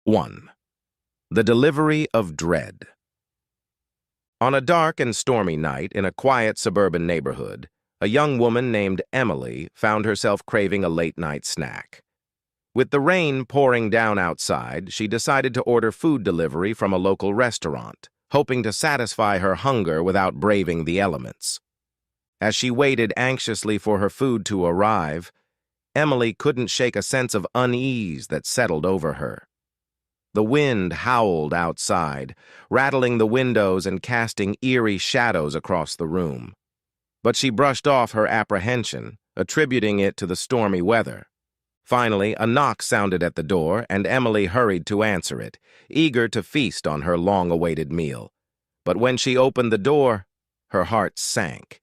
1. The Delivery of Dread. On a dark and stormy night in a quiet suburban neighborhood, a young woman named Emily found herself craving a late-night snack. With the rain pouring down outside, she decided to order food delivery from a local restaurant, hoping to satisfy her hunger without braving the elements. As she waited anxiously for her food to arrive, Emily couldn't shake a sense of unease that settled over her. The wind howled outside, rattling the windows and casting eerie shadows across the room. But she brushed off her apprehension, attributing it to the stormy weather. Finally, a knock sounded at the door, and Emily hurried to answer it, eager to feast on her long-awaited meal. But when she opened the door, her heart sank.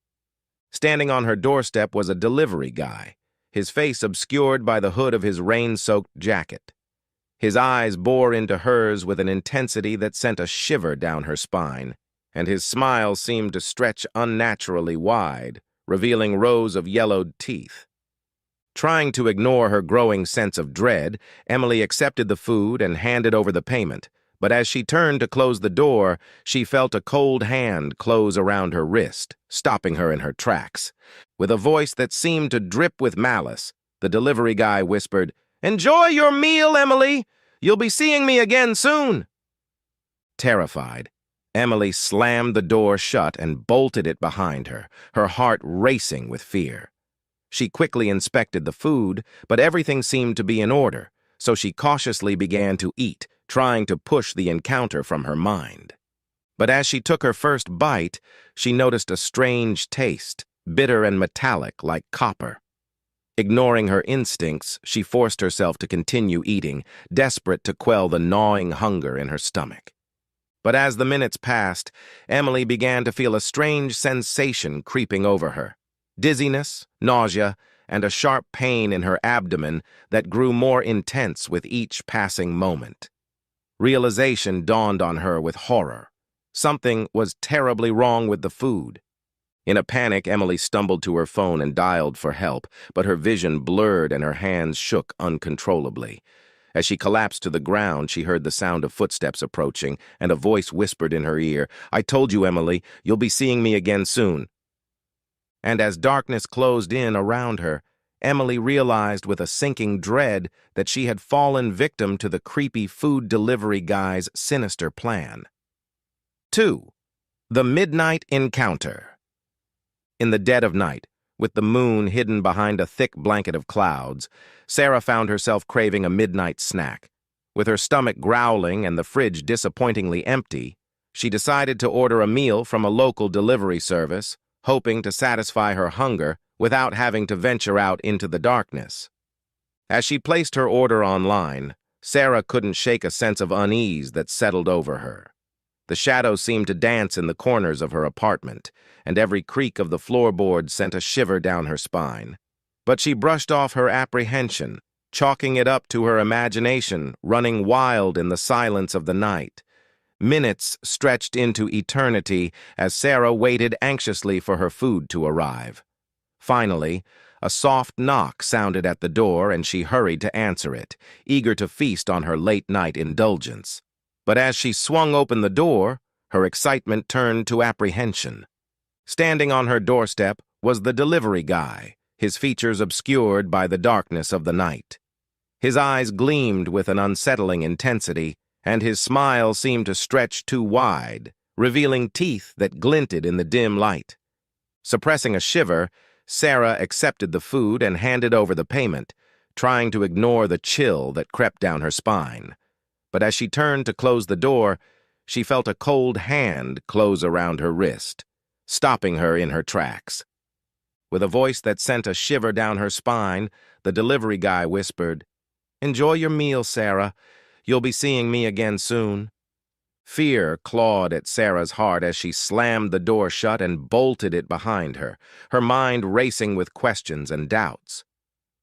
Standing on her doorstep was a delivery guy, his face obscured by the hood of his rain-soaked jacket. His eyes bore into hers with an intensity that sent a shiver down her spine, and his smile seemed to stretch unnaturally wide, revealing rows of yellowed teeth. Trying to ignore her growing sense of dread, Emily accepted the food and handed over the payment, but as she turned to close the door, she felt a cold hand close around her wrist, stopping her in her tracks. With a voice that seemed to drip with malice, the delivery guy whispered, "Enjoy your meal, Emily! You'll be seeing me again soon!" Terrified, Emily slammed the door shut and bolted it behind her, her heart racing with fear. She quickly inspected the food, but everything seemed to be in order, so she cautiously began to eat, trying to push the encounter from her mind. But as she took her first bite, she noticed a strange taste, bitter and metallic like copper. Ignoring her instincts, she forced herself to continue eating, desperate to quell the gnawing hunger in her stomach. But as the minutes passed, Emily began to feel a strange sensation creeping over her. Dizziness, nausea, and a sharp pain in her abdomen that grew more intense with each passing moment. Realization dawned on her with horror. Something was terribly wrong with the food. In a panic, Emily stumbled to her phone and dialed for help, but her vision blurred and her hands shook uncontrollably. As she collapsed to the ground, she heard the sound of footsteps approaching, and a voice whispered in her ear, "I told you, Emily, you'll be seeing me again soon." And as darkness closed in around her, Emily realized with a sinking dread that she had fallen victim to the creepy food delivery guy's sinister plan. 2. The Midnight Encounter. In the dead of night, with the moon hidden behind a thick blanket of clouds, Sarah found herself craving a midnight snack. With her stomach growling and the fridge disappointingly empty, she decided to order a meal from a local delivery service, hoping to satisfy her hunger without having to venture out into the darkness. As she placed her order online, Sarah couldn't shake a sense of unease that settled over her. The shadows seemed to dance in the corners of her apartment, and every creak of the floorboard sent a shiver down her spine. But she brushed off her apprehension, chalking it up to her imagination running wild in the silence of the night. Minutes stretched into eternity as Sarah waited anxiously for her food to arrive. Finally, a soft knock sounded at the door and she hurried to answer it, eager to feast on her late-night indulgence. But as she swung open the door, her excitement turned to apprehension. Standing on her doorstep was the delivery guy, his features obscured by the darkness of the night. His eyes gleamed with an unsettling intensity, and his smile seemed to stretch too wide, revealing teeth that glinted in the dim light. Suppressing a shiver, Sarah accepted the food and handed over the payment, trying to ignore the chill that crept down her spine. But as she turned to close the door, she felt a cold hand close around her wrist, stopping her in her tracks. With a voice that sent a shiver down her spine, the delivery guy whispered, "Enjoy your meal, Sarah. You'll be seeing me again soon." Fear clawed at Sarah's heart as she slammed the door shut and bolted it behind her, her mind racing with questions and doubts.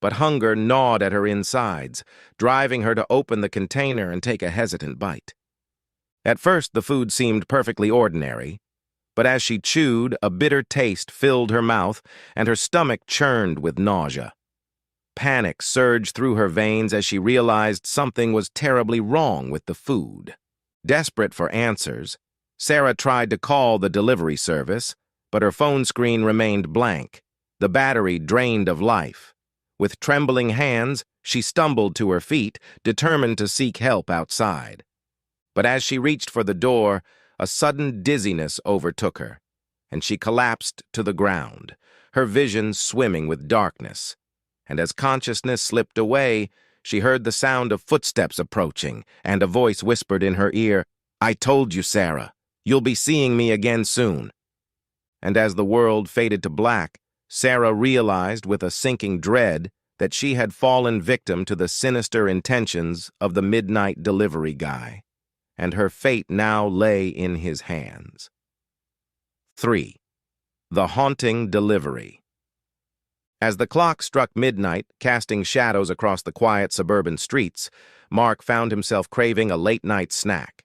But hunger gnawed at her insides, driving her to open the container and take a hesitant bite. At first, the food seemed perfectly ordinary, but as she chewed, a bitter taste filled her mouth and her stomach churned with nausea. panic surged through her veins as she realized something was terribly wrong with the food. Desperate for answers, Sarah tried to call the delivery service, but her phone screen remained blank, the battery drained of life. With trembling hands, she stumbled to her feet, determined to seek help outside. But as she reached for the door, a sudden dizziness overtook her, and she collapsed to the ground, her vision swimming with darkness. And as consciousness slipped away, she heard the sound of footsteps approaching, and a voice whispered in her ear, "I told you, Sarah, you'll be seeing me again soon." And as the world faded to black, Sarah realized with a sinking dread that she had fallen victim to the sinister intentions of the midnight delivery guy, and her fate now lay in his hands. 3. The Haunting Delivery. As the clock struck midnight, casting shadows across the quiet suburban streets, Mark found himself craving a late-night snack.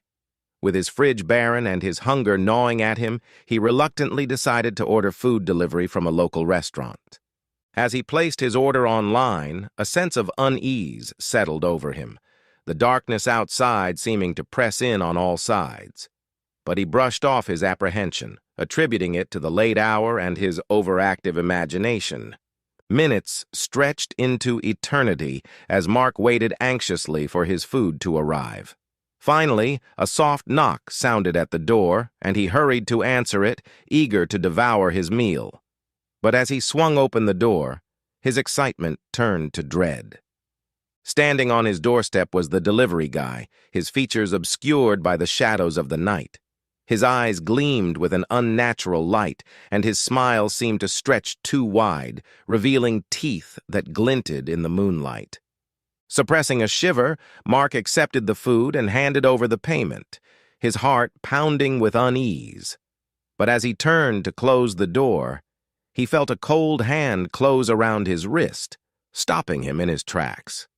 With his fridge barren and his hunger gnawing at him, he reluctantly decided to order food delivery from a local restaurant. As he placed his order online, a sense of unease settled over him, the darkness outside seeming to press in on all sides. But he brushed off his apprehension, attributing it to the late hour and his overactive imagination. Minutes stretched into eternity as Mark waited anxiously for his food to arrive. Finally, a soft knock sounded at the door, and he hurried to answer it, eager to devour his meal. But as he swung open the door, his excitement turned to dread. Standing on his doorstep was the delivery guy, his features obscured by the shadows of the night. His eyes gleamed with an unnatural light, and his smile seemed to stretch too wide, revealing teeth that glinted in the moonlight. Suppressing a shiver, Mark accepted the food and handed over the payment, his heart pounding with unease. But as he turned to close the door, he felt a cold hand close around his wrist, stopping him in his tracks.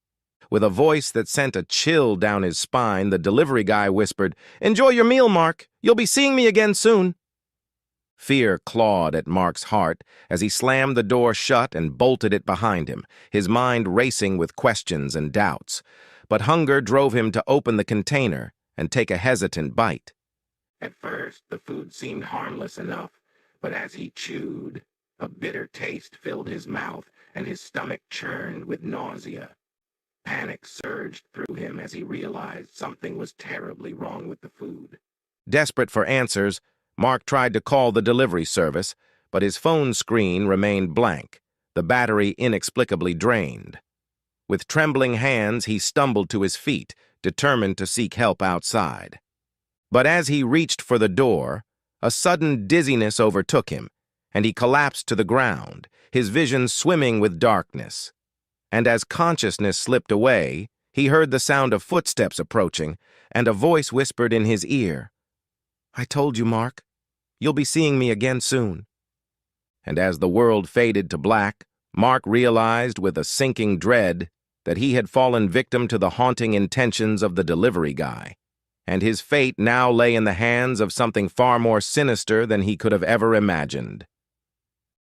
With a voice that sent a chill down his spine, the delivery guy whispered, "Enjoy your meal, Mark. You'll be seeing me again soon." Fear clawed at Mark's heart as he slammed the door shut and bolted it behind him, his mind racing with questions and doubts. But hunger drove him to open the container and take a hesitant bite. At first, the food seemed harmless enough, but as he chewed, a bitter taste filled his mouth and his stomach churned with nausea. Panic surged through him as he realized something was terribly wrong with the food. Desperate for answers, Mark tried to call the delivery service, but his phone screen remained blank, the battery inexplicably drained. With trembling hands, he stumbled to his feet, determined to seek help outside. But as he reached for the door, a sudden dizziness overtook him, and he collapsed to the ground, his vision swimming with darkness. And as consciousness slipped away, he heard the sound of footsteps approaching, and a voice whispered in his ear, "I told you, Mark. You'll be seeing me again soon." And as the world faded to black, Mark realized with a sinking dread that he had fallen victim to the haunting intentions of the delivery guy, and his fate now lay in the hands of something far more sinister than he could have ever imagined.